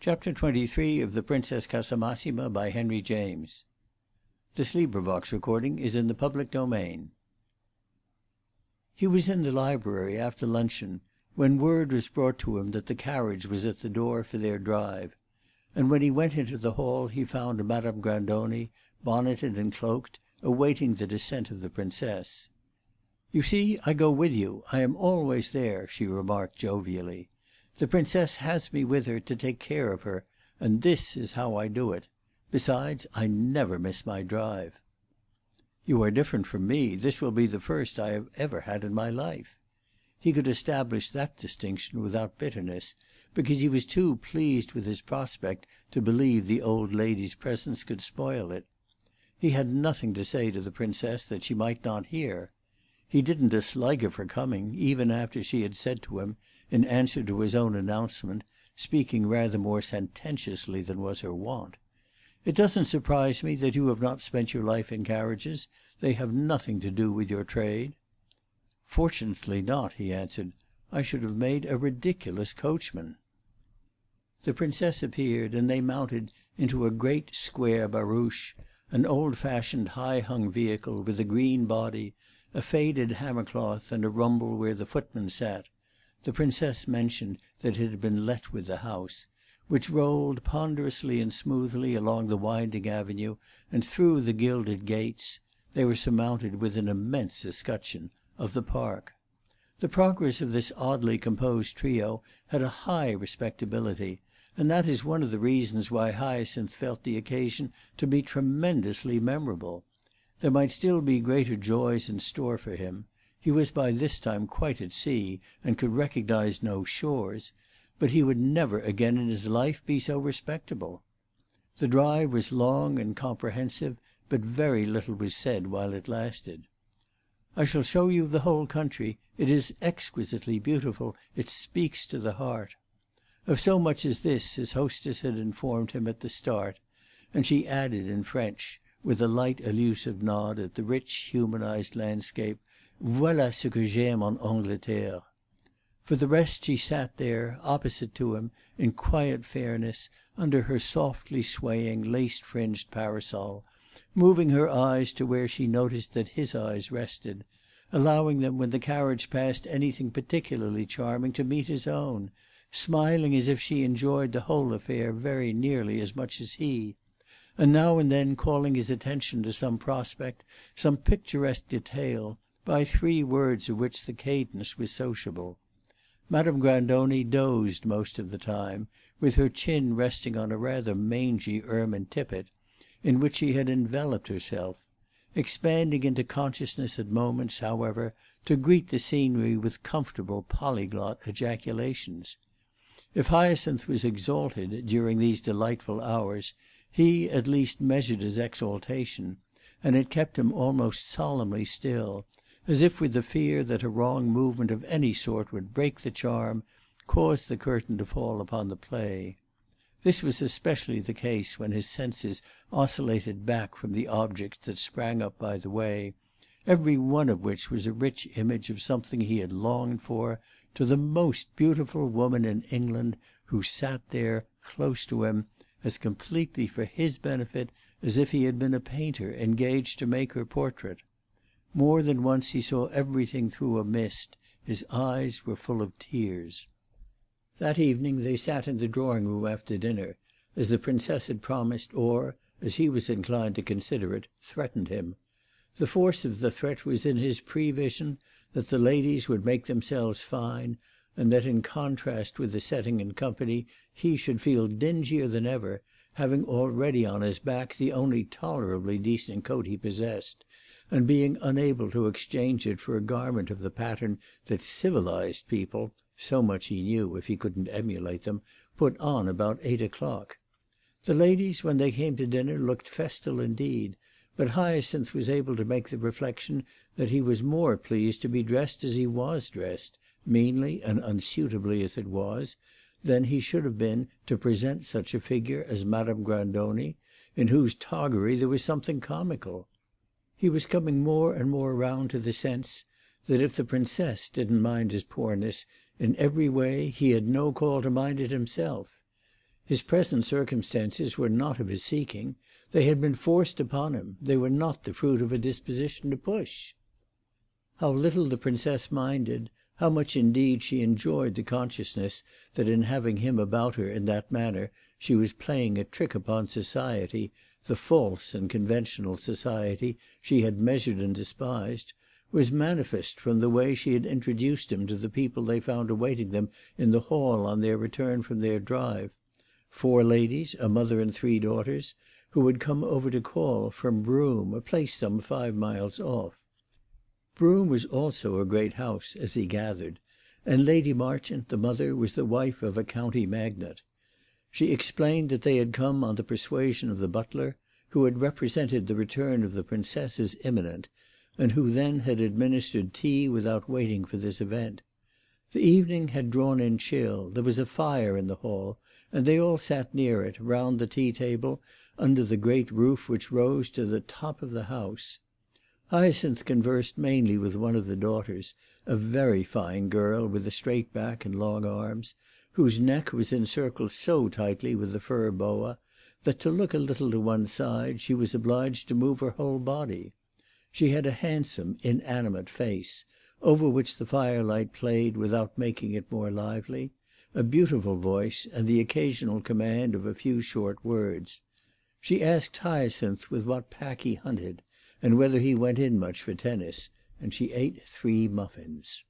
Chapter 23 of The Princess Casamassima by Henry James. This recording is in the public domain. He was in the library after luncheon when word was brought to him that the carriage was at the door for their drive, and when he went into the hall he found Madame Grandoni, bonneted and cloaked, awaiting the descent of the Princess. "You see, I go with you. I am always there," she remarked jovially. "The Princess has me with her to take care of her, and this is how I do it. Besides, I never miss my drive." "You are different from me. This will be the first I have ever had in my life." He could establish that distinction without bitterness, because he was too pleased with his prospect to believe the old lady's presence could spoil it. He had nothing to say to the Princess that she might not hear. He didn't dislike her for coming, even after she had said to him, in answer to his own announcement, speaking rather more sententiously than was her wont, "It doesn't surprise me that you have not spent your life in carriages. They have nothing to do with your trade." "Fortunately not," he answered. "I should have made a ridiculous coachman." The Princess appeared, and they mounted into a great square barouche, an old-fashioned high-hung vehicle with a green body, a faded hammercloth, and a rumble where the footman sat. The Princess mentioned that it had been let with the house, which rolled ponderously and smoothly along the winding avenue and through the gilded gates (they were surmounted with an immense escutcheon) of the park. The progress of this oddly composed trio had a high respectability, and that is one of the reasons why Hyacinth felt the occasion to be tremendously memorable. There might still be greater joys in store for him. He was by this time quite at sea, and could recognize no shores, but he would never again in his life be so respectable. The drive was long and comprehensive, but very little was said while it lasted. "I shall show you the whole country. It is exquisitely beautiful. It speaks to the heart." Of so much as this his hostess had informed him at the start, and she added in French, with a light allusive nod at the rich humanized landscape, "Voilà ce que j'aime en Angleterre." For the rest she sat there, opposite to him, in quiet fairness, under her softly swaying lace-fringed parasol, moving her eyes to where she noticed that his eyes rested, allowing them, when the carriage passed anything particularly charming, to meet his own, smiling as if she enjoyed the whole affair very nearly as much as he, and now and then calling his attention to some prospect, some picturesque detail, by 3 words of which the cadence was sociable. Madame Grandoni dozed most of the time, with her chin resting on a rather mangy ermine tippet, in which she had enveloped herself, expanding into consciousness at moments, however, to greet the scenery with comfortable polyglot ejaculations. If Hyacinth was exalted during these delightful hours, he at least measured his exaltation, and it kept him almost solemnly still, as if with the fear that a wrong movement of any sort would break the charm, cause the curtain to fall upon the play. This was especially the case when his senses oscillated back from the objects that sprang up by the way, every one of which was a rich image of something he had longed for, to the most beautiful woman in England, who sat there, close to him, as completely for his benefit as if he had been a painter engaged to make her portrait. More than once he saw everything through a mist. His eyes were full of tears. That evening they sat in the drawing-room after dinner, as the Princess had promised or, as he was inclined to consider it, threatened him. The force of the threat was in his prevision that the ladies would make themselves fine, and that in contrast with the setting in company he should feel dingier than ever, having already on his back the only tolerably decent coat he possessed, and being unable to exchange it for a garment of the pattern that civilized people, so much he knew if he couldn't emulate them, put on about 8 o'clock. The ladies, when they came to dinner, looked festal indeed, but Hyacinth was able to make the reflection that he was more pleased to be dressed as he was dressed, meanly and unsuitably as it was, than he should have been to present such a figure as Madame Grandoni, in whose toggery there was something comical. He was coming more and more round to the sense that if the Princess didn't mind his poorness, in every way he had no call to mind it himself. His present circumstances were not of his seeking. They had been forced upon him. They were not the fruit of a disposition to push. How little the Princess minded, how much indeed she enjoyed the consciousness that in having him about her in that manner she was playing a trick upon society, the false and conventional society she had measured and despised, was manifest from the way she had introduced him to the people they found awaiting them in the hall on their return from their drive: 4 ladies, a mother and 3 daughters, who had come over to call from Broome, a place some 5 miles off. Broome was also a great house, as he gathered, and Lady Marchant, the mother, was the wife of a county magnate. She explained that they had come on the persuasion of the butler, who had represented the return of the Princess as imminent, and who then had administered tea without waiting for this event. The evening had drawn in chill; there was a fire in the hall, and they all sat near it, round the tea table, under the great roof which rose to the top of the house. Hyacinth conversed mainly with one of the daughters, a very fine girl with a straight back and long arms, whose neck was encircled so tightly with the fur boa that, to look a little to one side, she was obliged to move her whole body. She had a handsome, inanimate face, over which the firelight played without making it more lively, a beautiful voice, and the occasional command of a few short words. She asked Hyacinth with what pack he hunted, and whether he went in much for tennis, and she ate 3 muffins.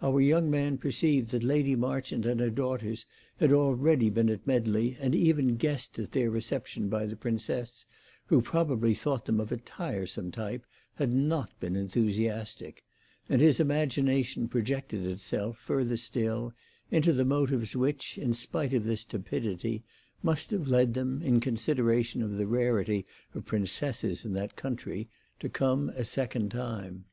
Our young man perceived that Lady Marchant and her daughters had already been at Medley, and even guessed at their reception by the Princess, who probably thought them of a tiresome type, had not been enthusiastic; and his imagination projected itself, further still, into the motives which, in spite of this tepidity, must have led them, in consideration of the rarity of princesses in that country, to come a second time.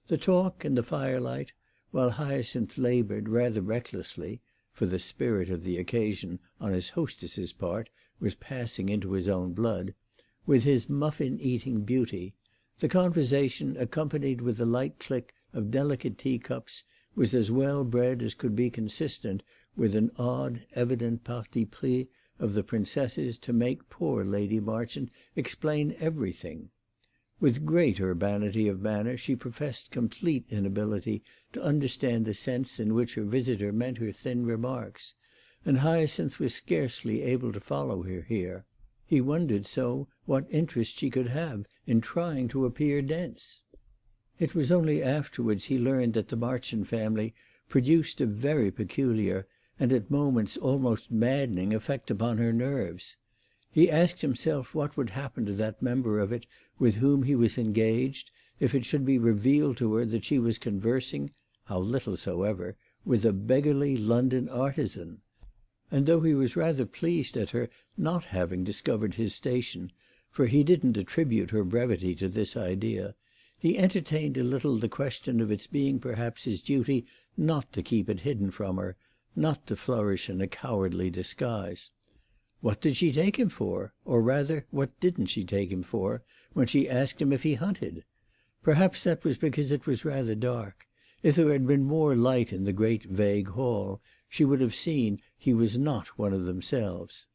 The talk and the firelight, while Hyacinth laboured rather recklessly, for the spirit of the occasion on his hostess's part was passing into his own blood, with his muffin-eating beauty, the conversation, accompanied with the light click of delicate teacups, was as well bred as could be consistent with an odd, evident parti pris of the Princess's to make poor Lady Marchant explain everything. With great urbanity of manner she professed complete inability to understand the sense in which her visitor meant her thin remarks, and Hyacinth was scarcely able to follow her here. He wondered so what interest she could have in trying to appear dense. It was only afterwards he learned that the Marchant family produced a very peculiar, and at moments almost maddening, effect upon her nerves. He asked himself what would happen to that member of it with whom he was engaged if it should be revealed to her that she was conversing, how little soever, with a beggarly London artisan. And though he was rather pleased at her not having discovered his station, for he didn't attribute her brevity to this idea, he entertained a little the question of its being perhaps his duty not to keep it hidden from her, not to flourish in a cowardly disguise. What did she take him for? Or rather, what didn't she take him for when she asked him if he hunted? Perhaps that was because it was rather dark. If there had been more light in the great vague hall, she would have seen he was not one of themselves.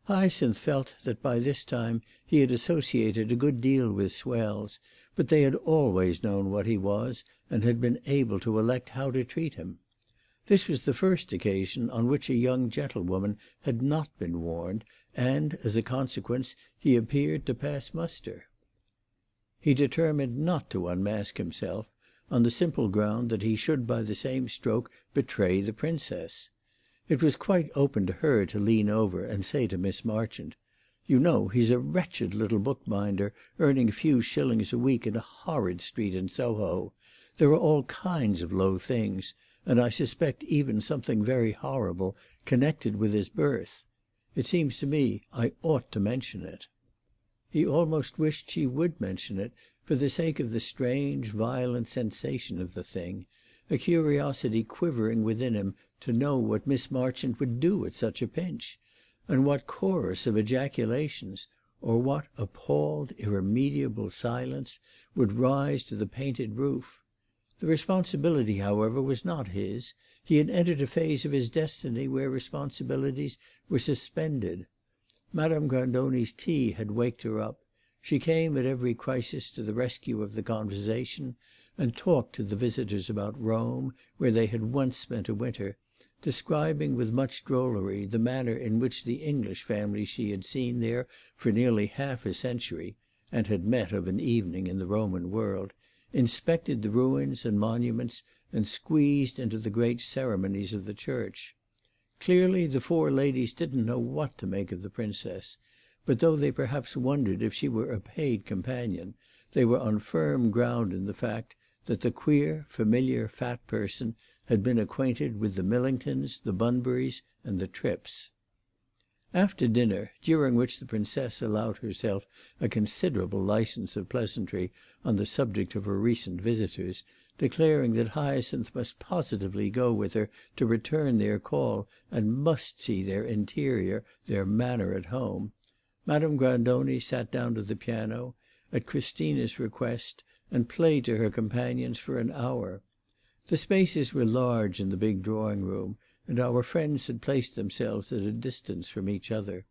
Hyacinth felt that by this time he had associated a good deal with swells, but they had always known what he was, and had been able to elect how to treat him. This was the first occasion on which a young gentlewoman had not been warned, and, as a consequence, he appeared to pass muster. He determined not to unmask himself, on the simple ground that he should by the same stroke betray the Princess. It was quite open to her to lean over and say to Miss Marchant, "You know he's a wretched little bookbinder, earning a few shillings a week in a horrid street in Soho. There are all kinds of low things, and I suspect even something very horrible, connected with his birth. It seems to me I ought to mention it." He almost wished she would mention it, for the sake of the strange, violent sensation of the thing, a curiosity quivering within him to know what Miss Marchant would do at such a pinch, and what chorus of ejaculations, or what appalled, irremediable silence, would rise to the painted roof. The responsibility, however, was not his. He had entered a phase of his destiny where responsibilities were suspended. Madame Grandoni's tea had waked her up. She came at every crisis to the rescue of the conversation, and talked to the visitors about Rome, where they had once spent a winter, describing with much drollery the manner in which the English families she had seen there for nearly half a century, and had met of an evening in the Roman world, inspected the ruins and monuments and squeezed into the great ceremonies of the church. Clearly the four ladies didn't know what to make of the Princess, but though they perhaps wondered if she were a paid companion, they were on firm ground in the fact that the queer, familiar, fat person had been acquainted with the Millingtons, the Bunburys, and the Tripps. After dinner, during which the Princess allowed herself a considerable licence of pleasantry on the subject of her recent visitors, declaring that Hyacinth must positively go with her to return their call and must see their interior, their manner at home, Madame Grandoni sat down to the piano, at Christina's request, and played to her companions for an hour. The spaces were large in the big drawing room, and our friends had placed themselves at a distance from each other.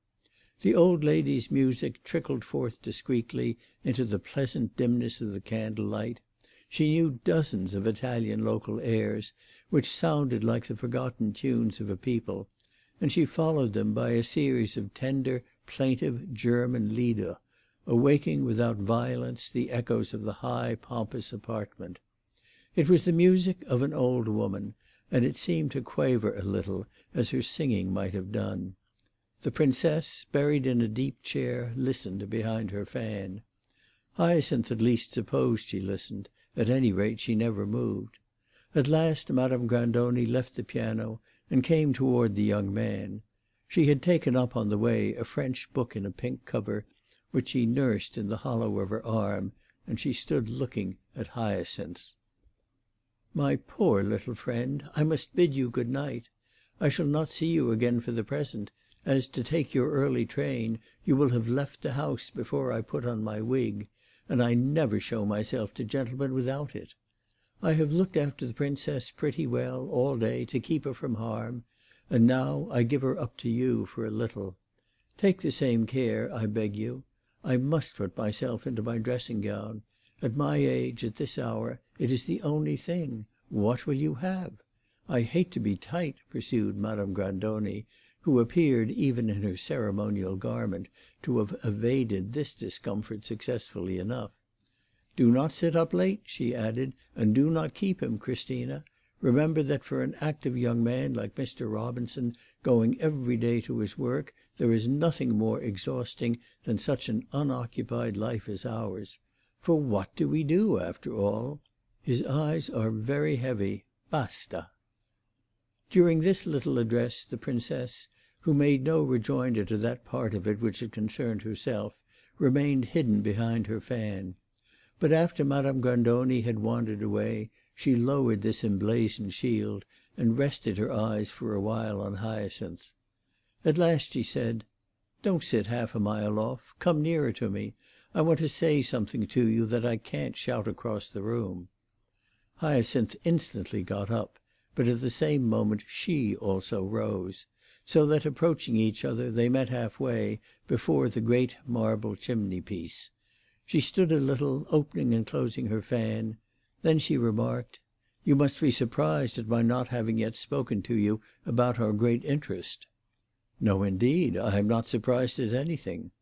The old lady's music trickled forth discreetly into the pleasant dimness of the candlelight. She knew dozens of Italian local airs, which sounded like the forgotten tunes of a people, and she followed them by a series of tender, plaintive German lieder, awaking without violence the echoes of the high, pompous apartment. It was the music of an old woman, and it seemed to quaver a little, as her singing might have done. The Princess, buried in a deep chair, listened behind her fan. Hyacinth at least supposed she listened; at any rate she never moved. At last Madame Grandoni left the piano and came toward the young man. She had taken up on the way a French book in a pink cover, which she nursed in the hollow of her arm, and she stood looking at Hyacinth. "My poor little friend, I must bid you good night. I shall not see you again for the present, as, to take your early train, you will have left the house before I put on my wig, and I never show myself to gentlemen without it. I have looked after the Princess pretty well all day to keep her from harm, and now I give her up to you for a little. Take the same care, I beg you. I must put myself into my dressing gown. At my age, at this hour, it is the only thing. What will you have? I hate to be tight," pursued Madame Grandoni, who appeared, even in her ceremonial garment, to have evaded this discomfort successfully enough. "Do not sit up late," she added, "and do not keep him, Christina. Remember that for an active young man like Mr. Robinson, going every day to his work, there is nothing more exhausting than such an unoccupied life as ours. For what do we do, after all? His eyes are very heavy. Basta." During this little address the Princess, who made no rejoinder to that part of it which had concerned herself, remained hidden behind her fan. But after Madame Grandoni had wandered away, she lowered this emblazoned shield and rested her eyes for a while on Hyacinth. At last she said, "Don't sit half a mile off. Come nearer to me. I want to say something to you that I can't shout across the room." Hyacinth instantly got up, but at the same moment she also rose, so that, approaching each other, they met halfway, before the great marble chimney-piece. She stood a little, opening and closing her fan. Then she remarked, "You must be surprised at my not having yet spoken to you about our great interest." "No, indeed. I am not surprised at anything."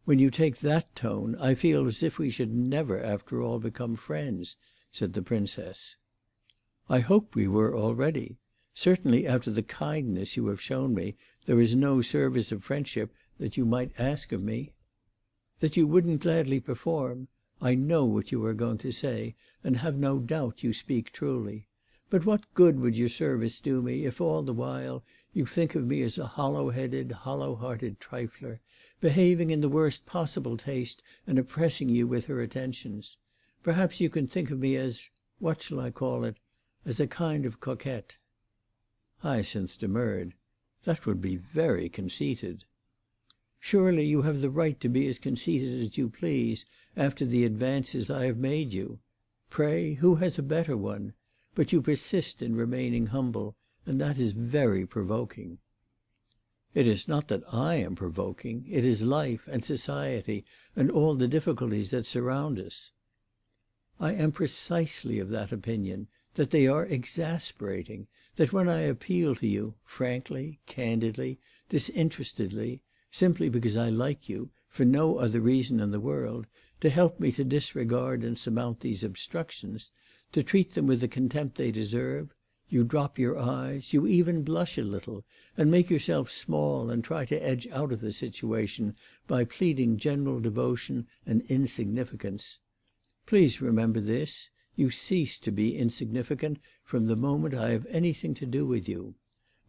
"When you take that tone, I feel as if we should never, after all, become friends," said the Princess. "I hoped we were already. Certainly, after the kindness you have shown me, there is no service of friendship that you might ask of me." "That you wouldn't gladly perform. I know what you are going to say, and have no doubt you speak truly. But what good would your service do me if all the while you think of me as a hollow-headed, hollow-hearted trifler, behaving in the worst possible taste and oppressing you with her attentions? Perhaps you can think of me as—what shall I call it?—as a kind of coquette." Hyacinth demurred. "That would be very conceited." "Surely you have the right to be as conceited as you please after the advances I have made you. Pray, who has a better one? but you persist in remaining humble, and that is very provoking." "It is not that I am provoking. It is life, and society, and all the difficulties that surround us." "I am precisely of that opinion, that they are exasperating, that when I appeal to you, frankly, candidly, disinterestedly, simply because I like you, for no other reason in the world, to help me to disregard and surmount these obstructions, to treat them with the contempt they deserve, you drop your eyes, you even blush a little, and make yourself small and try to edge out of the situation by pleading general devotion and insignificance. Please remember this: you cease to be insignificant from the moment I have anything to do with you.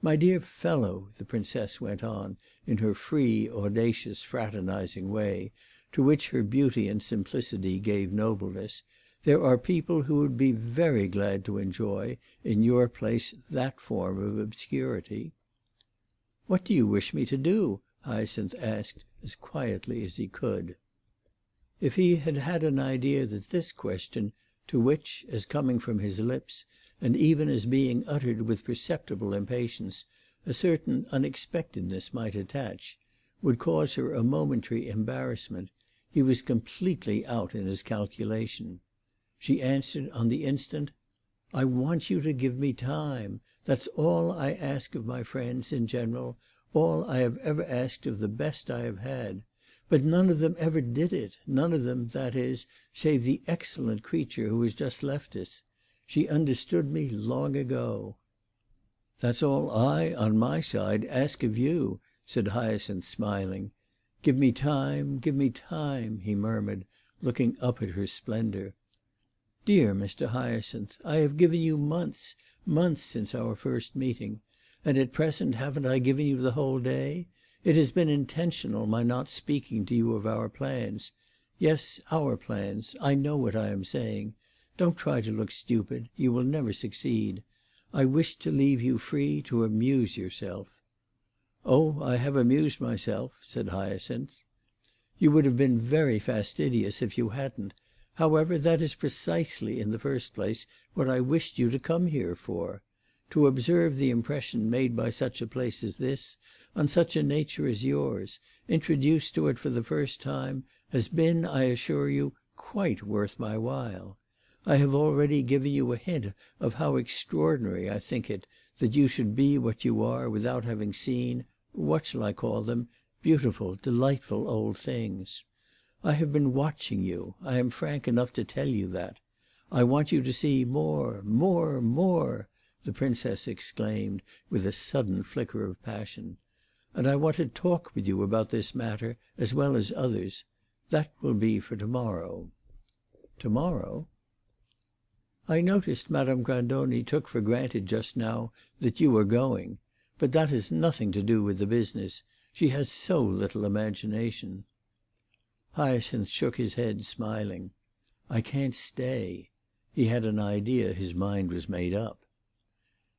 My dear fellow," the Princess went on, in her free, audacious, fraternizing way, to which her beauty and simplicity gave nobleness, "there are people who would be very glad to enjoy, in your place, that form of obscurity." "What do you wish me to do?" Hyacinth asked as quietly as he could. If he had had an idea that this question, to which, as coming from his lips, and even as being uttered with perceptible impatience, a certain unexpectedness might attach, would cause her a momentary embarrassment, he was completely out in his calculation. She answered on the instant: "I want you to give me time. That's all I ask of my friends, in general, all I have ever asked of the best I have had. But none of them ever did it, none of them, that is, save the excellent creature who has just left us. She understood me long ago." "That's all I, on my side, ask of you," said Hyacinth, smiling. "Give me time, give me time," he murmured, looking up at her splendour. "Dear Mr. Hyacinth, I have given you months, months since our first meeting. And at present haven't I given you the whole day? It has been intentional, my not speaking to you of our plans. Yes, our plans. I know what I am saying. Don't try to look stupid. You will never succeed. I wished to leave you free to amuse yourself." "Oh, I have amused myself," said Hyacinth. "You would have been very fastidious if you hadn't. However, that is precisely, in the first place, what I wished you to come here for. To observe the impression made by such a place as this, on such a nature as yours, introduced to it for the first time, has been, I assure you, quite worth my while. I have already given you a hint of how extraordinary I think it, that you should be what you are without having seen, what shall I call them, beautiful, delightful old things. I have been watching you. I am frank enough to tell you that. I want you to see more, more, more," the Princess exclaimed with a sudden flicker of passion. "And I want to talk with you about this matter as well as others. That will be for to-morrow." "To-morrow?" "I noticed Madame Grandoni took for granted just now that you were going. But that has nothing to do with the business. She has so little imagination." Hyacinth shook his head, smiling. "I can't stay." He had an idea his mind was made up.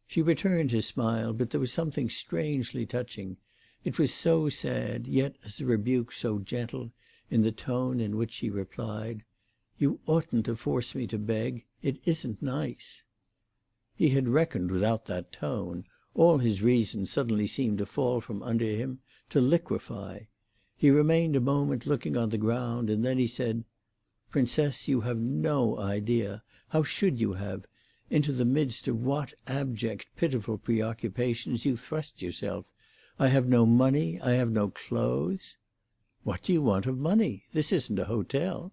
She returned his smile, but there was something strangely touching. It was so sad, yet, as a rebuke, so gentle, in the tone in which she replied: "You oughtn't to force me to beg. It isn't nice." He had reckoned without that tone. All his reason suddenly seemed to fall from under him, to liquefy. He remained a moment looking on the ground, and then he said: "Princess, you have no idea. How should you have? Into the midst of what abject, pitiful preoccupations you thrust yourself. I have no money. I have no clothes." "What do you want of money? This isn't a hotel."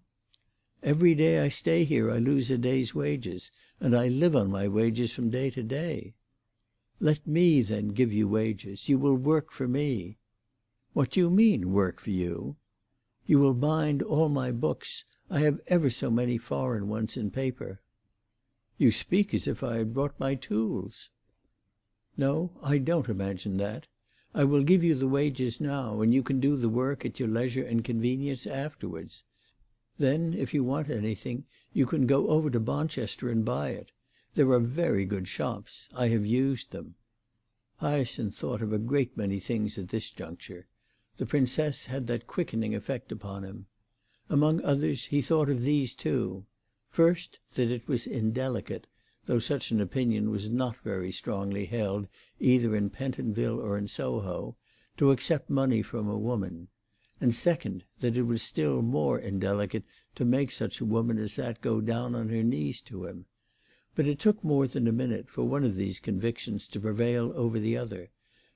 "Every day I stay here I lose a day's wages, and I live on my wages from day to day." "Let me, then, give you wages. You will work for me." "What do you mean, work for you?" "You will bind all my books. I have ever so many foreign ones in paper." "You speak as if I had brought my tools." "No, I don't imagine that. I will give you the wages now, and you can do the work at your leisure and convenience afterwards. Then, if you want anything, you can go over to Bonchester and buy it. There are very good shops. I have used them." Hyacinth thought of a great many things at this juncture. The Princess had that quickening effect upon him. Among others, he thought of these two. First, that it was indelicate, though such an opinion was not very strongly held either in Pentonville or in Soho, to accept money from a woman; and second, that it was still more indelicate to make such a woman as that go down on her knees to him. But it took more than a minute for one of these convictions to prevail over the other,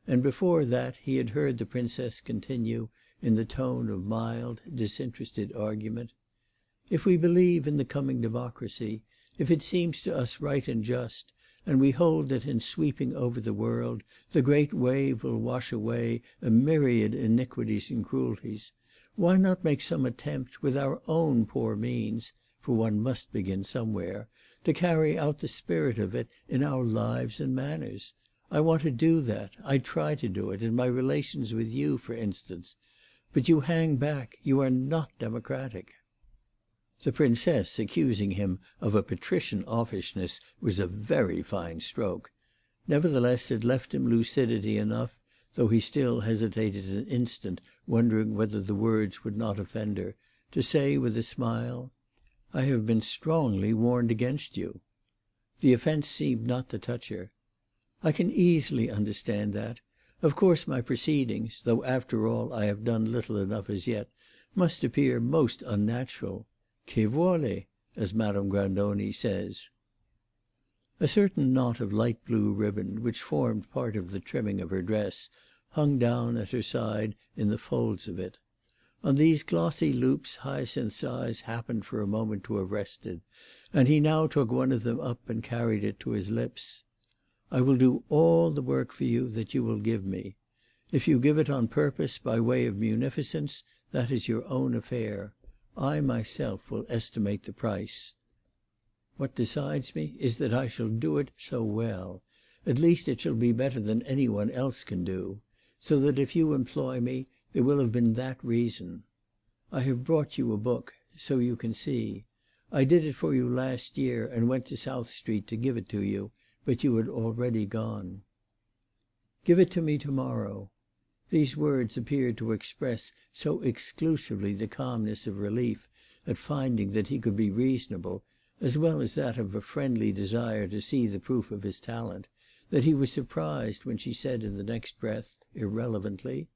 and before that he had heard the Princess continue, in the tone of mild, disinterested argument: "If we believe in the coming democracy, if it seems to us right and just, and we hold that in sweeping over the world the great wave will wash away a myriad iniquities and cruelties, why not make some attempt, with our own poor means, for one must begin somewhere, to carry out the spirit of it in our lives and manners? I want to do that, I try to do it, in my relations with you, for instance. But you hang back, you are not democratic." The Princess accusing him of a patrician offishness was a very fine stroke. Nevertheless it left him lucidity enough, though he still hesitated an instant, wondering whether the words would not offend her, to say with a smile: "I have been strongly warned against you." The offence seemed not to touch her. "I can easily understand that. Of course my proceedings, though after all I have done little enough as yet, must appear most unnatural. Che vuole, as Madame Grandoni says." A certain knot of light blue ribbon, which formed part of the trimming of her dress, hung down at her side in the folds of it. On these glossy loops Hyacinth's eyes happened for a moment to have rested, and he now took one of them up and carried it to his lips. "I will do all the work for you that you will give me. If you give it on purpose, by way of munificence, that is your own affair. I myself will estimate the price. What decides me is that I shall do it so well. At least it shall be better than any one else can do. So that if you employ me, there will have been that reason. I have brought you a book, so you can see. I did it for you last year, and went to South Street to give it to you, but you had already gone. Give it to me to-morrow." These words appeared to express so exclusively the calmness of relief at finding that he could be reasonable, as well as that of a friendly desire to see the proof of his talent, that he was surprised when she said in the next breath, irrelevantly: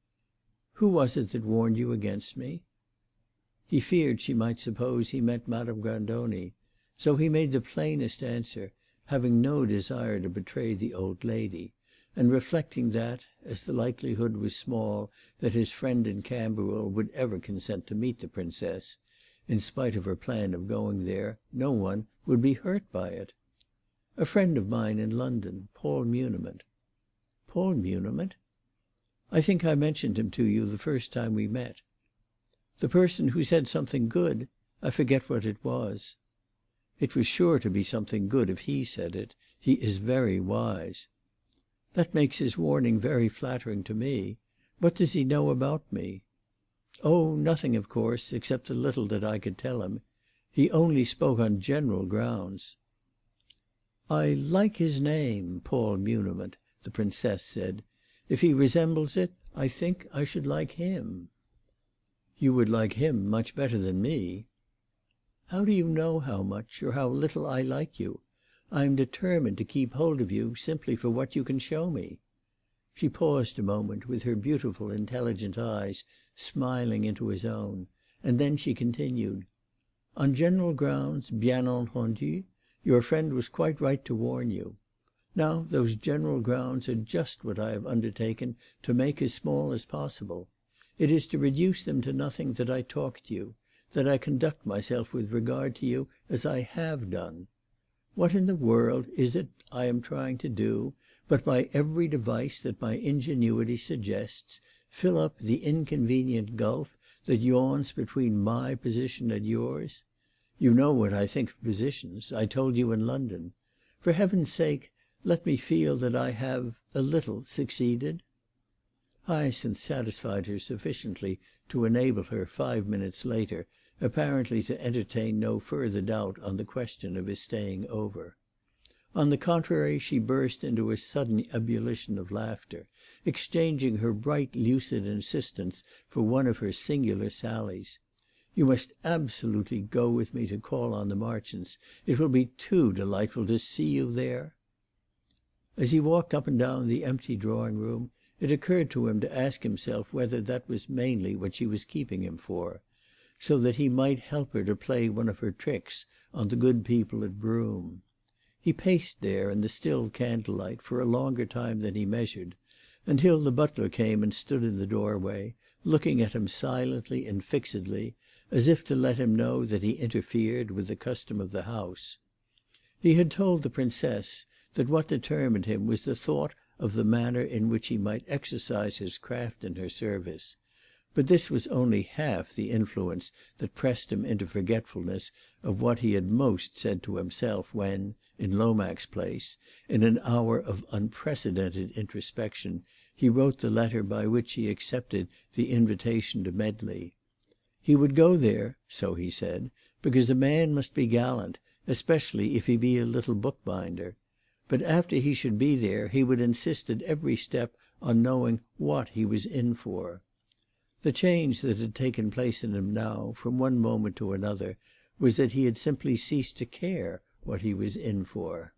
"Who was it that warned you against me?" He feared she might suppose he meant Madame Grandoni, so he made the plainest answer, having no desire to betray the old lady, and reflecting that, as the likelihood was small that his friend in Camberwell would ever consent to meet the Princess, in spite of her plan of going there, no one would be hurt by it. "A friend of mine in London, Paul Muniment." "Paul Muniment?" "I think I mentioned him to you the first time we met." "The person who said something good? I forget what it was." "It was sure to be something good if he said it. He is very wise." "That makes his warning very flattering to me. What does he know about me?" "Oh, nothing, of course, except the little that I could tell him. He only spoke on general grounds." "I like his name, Paul Muniment," the Princess said. "If he resembles it, I think I should like him." "You would like him much better than me." "How do you know how much, or how little I like you? I am determined to keep hold of you simply for what you can show me." She paused a moment, with her beautiful intelligent eyes smiling into his own, and then she continued: "On general grounds, bien entendu, your friend was quite right to warn you. Now those general grounds are just what I have undertaken to make as small as possible. It is to reduce them to nothing that I talk to you, that I conduct myself with regard to you as I have done. What in the world is it I am trying to do, but by every device that my ingenuity suggests, fill up the inconvenient gulf that yawns between my position and yours? You know what I think of positions. I told you in London. For heaven's sake, let me feel that I have, a little, succeeded." Hyacinth satisfied her sufficiently to enable her, 5 minutes later, apparently to entertain no further doubt on the question of his staying over. On the contrary, she burst into a sudden ebullition of laughter, exchanging her bright lucid insistence for one of her singular sallies. You must absolutely go with me to call on the Marchants. It will be too delightful to see you there." As he walked up and down the empty drawing room, it occurred to him to ask himself whether that was mainly what she was keeping him for, so that he might help her to play one of her tricks on the good people at Broome. He paced there in the still candlelight for a longer time than he measured, until the butler came and stood in the doorway, looking at him silently and fixedly, as if to let him know that he interfered with the custom of the house. He had told the Princess that what determined him was the thought of the manner in which he might exercise his craft in her service; but this was only half the influence that pressed him into forgetfulness of what he had most said to himself when, in Lomax Place, in an hour of unprecedented introspection, he wrote the letter by which he accepted the invitation to Medley. He would go there, so he said, because a man must be gallant, especially if he be a little bookbinder; but after he should be there he would insist at every step on knowing what he was in for. The change that had taken place in him now, from one moment to another, was that he had simply ceased to care what he was in for.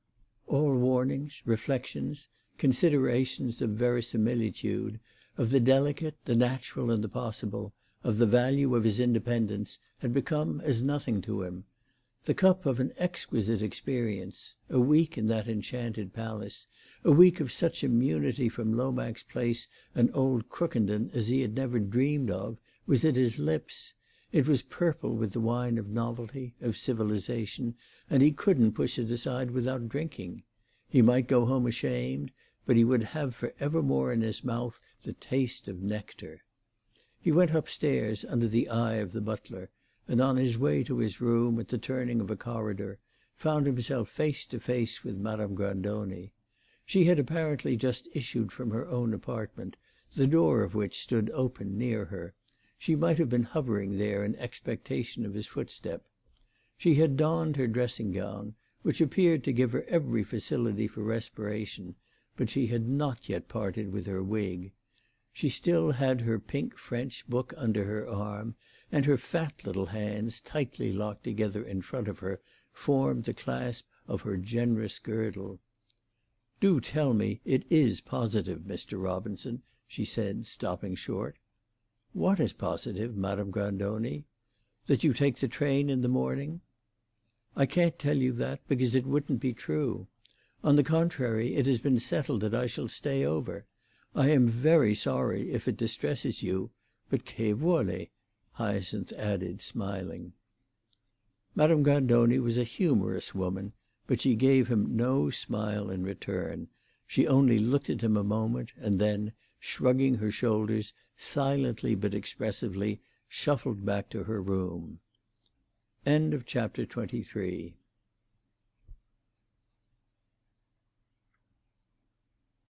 All warnings, reflections, considerations of verisimilitude, of the delicate, the natural, and the possible, of the value of his independence, had become as nothing to him. The cup of an exquisite experience, a week in that enchanted palace, a week of such immunity from Lomax Place and old Crookenden as he had never dreamed of, was at his lips. It was purple with the wine of novelty, of civilization, and he couldn't push it aside without drinking. He might go home ashamed, but he would have for evermore in his mouth the taste of nectar. He went upstairs under the eye of the butler, and on his way to his room, at the turning of a corridor, found himself face to face with Madame Grandoni. She had apparently just issued from her own apartment, the door of which stood open near her. She might have been hovering there in expectation of his footstep. She had donned her dressing gown, which appeared to give her every facility for respiration, but she had not yet parted with her wig. She still had her pink French book under her arm, and her fat little hands, tightly locked together in front of her, formed the clasp of her generous girdle. "Do tell me it is positive, Mr. Robinson," she said, stopping short. "What is positive, Madame Grandoni?" "That you take the train in the morning?" "I can't tell you that, because it wouldn't be true. On the contrary, it has been settled that I shall stay over. I am very sorry if it distresses you, but che vuole?" Hyacinth added, smiling. Madame Grandoni was a humorous woman, but she gave him no smile in return. She only looked at him a moment, and then, shrugging her shoulders, silently but expressively, shuffled back to her room. Chapter 24.